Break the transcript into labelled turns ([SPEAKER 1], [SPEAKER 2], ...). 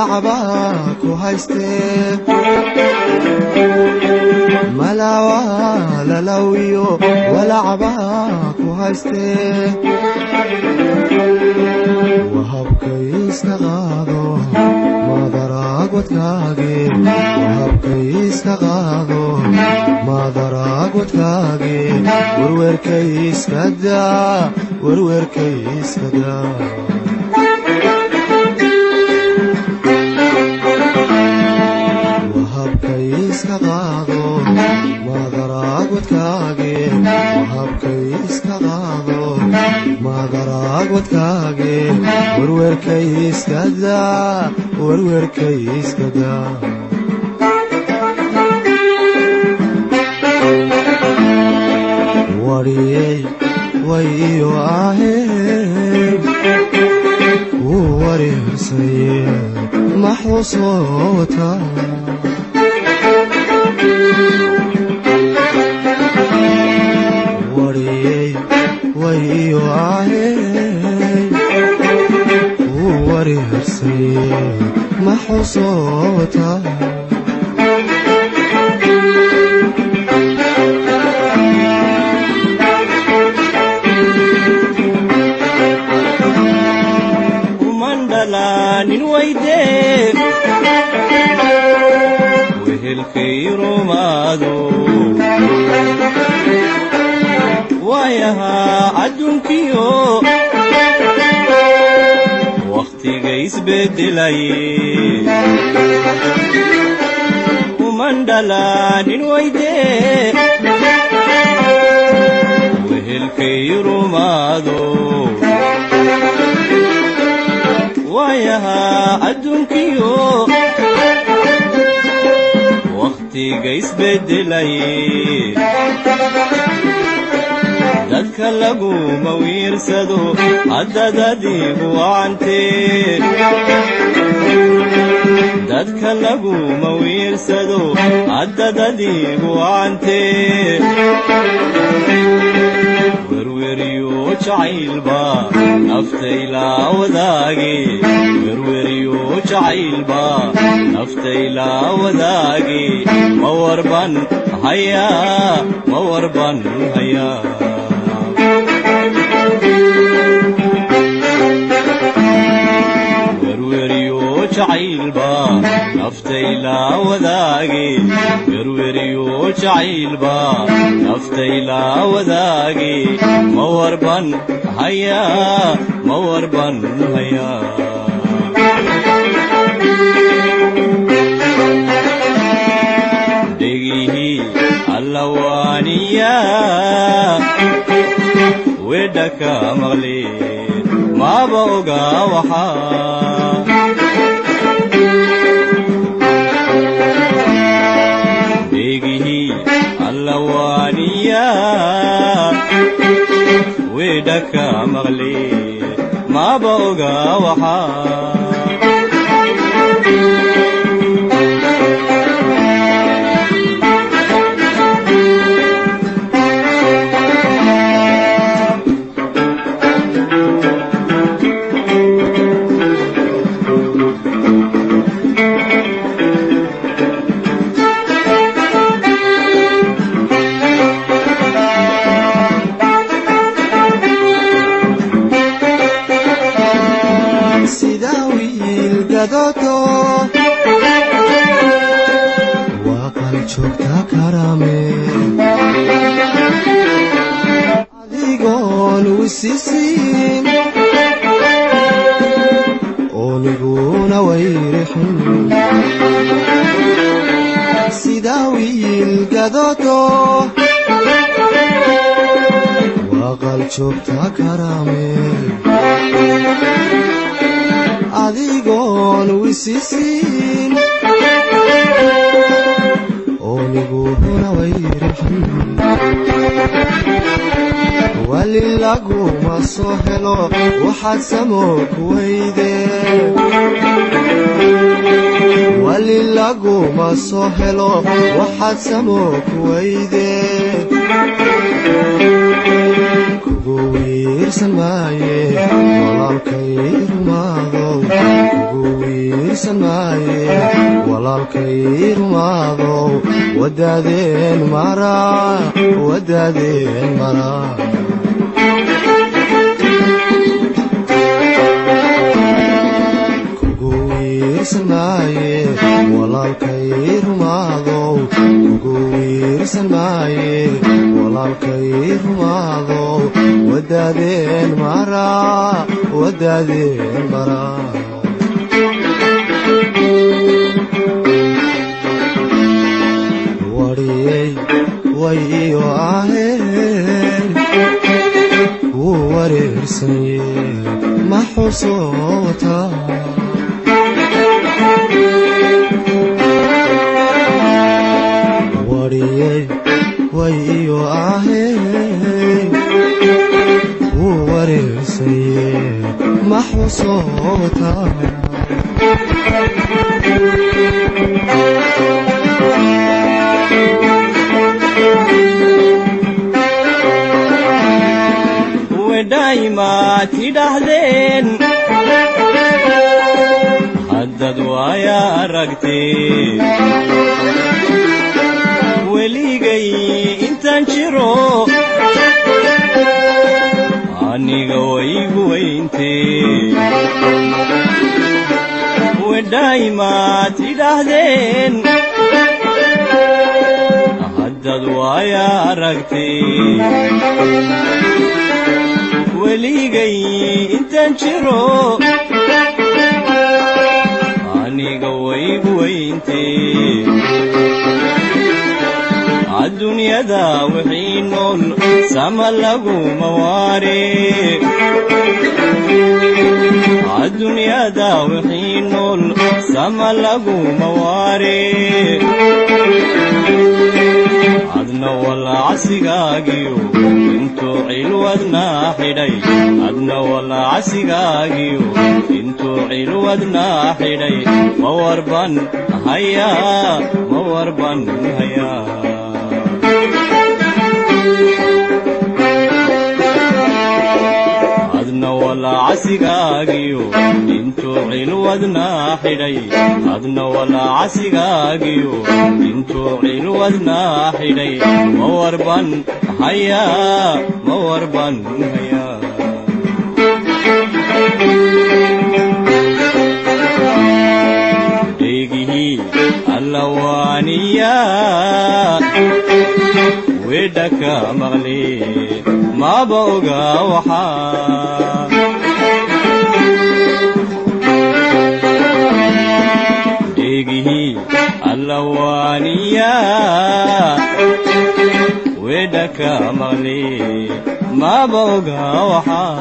[SPEAKER 1] عباك وهايستي ملاوى للويو ولا عباك وهايستي وهبك يستغاضو ما دراك وتكاقي وهبك يستغاضو ما دراك وتكاقي ورور كيس كدا ورور كيس كدا وهبك يستغاضو ما دراك وتكاقي وهبك يستغاضو ما دراك وتكاقي ورور كيس كدا ورور كيس كدا وريي ويو آهيب وريسي محوصوتا وريي ويو آهيب وريسي محوصوتا
[SPEAKER 2] nin wayde wehel khayru maado wayaha adunkiyo waqtiga isbedelay umandala nin wayde wehel khayru maado wayaha adunkiyo waqtiga isbedelay dadka lagu mawiirsado haddadadigu waante dadka lagu mawiirsado haddadadigu waante werweriyo jacaylba naftayla wadaage werweriyo jacaylba naftayla wadaage mawarban haya werweriyo jacaylba naftayla wadaage werweriyo jacaylba naftayla wadaage mawarban haya degihi allawaniya wedaka maqli maaba oga waxa degihi allawaniya wedaka maqli maaba oga waxa وقل شوكتا كرامي أديقون والسيسين ونقون ويرحون سيداوي القدوتو وقل شوكتا كرامي adigoon wisiisiin ooniguhuna wayrixin wali laguma soo helo waxaad samoog weyde wali laguma soo helo waxaad samoog weyde kugu wiirsan maaye walaalkay rumaado kugu wiirsan wiirsanaaye walaalkay rumaado wadaadeen maraa kugu wiirsanaaye walaalkay rumaado kugu wiirsanaaye walaalkay rumaado wadaadeen maraa wariyey way iyo ahey wuu wareersanye ma xusoota wariyey way iyo ahey wuu wareersanye ma xusoota
[SPEAKER 3] ودايما تدهدين حدد ويا رقتي وليقي انت انشرو عني قوي انتي ودايما تدهدين حدد ويا رقتي وليقي انت انشرو عني قوي انتي الدنيا دا وحين نول سما لقو مواري الدنيا دا وحين نول سما لقو مواري عدنا ولا عسقاقيو انتو علودنا حدي عدنا ولا عسقاقيو انتو علودنا حدي موربان هيا عدنا ولا عسقاقيو انتو علودنا حدي عدنا ولا عسقاقيو انتو علودنا حدي موربان هيا ديقه اللوانية ودك مغلي ما بوغا وحا ديقه اللوانية ودك مغلي ما بوغا وحا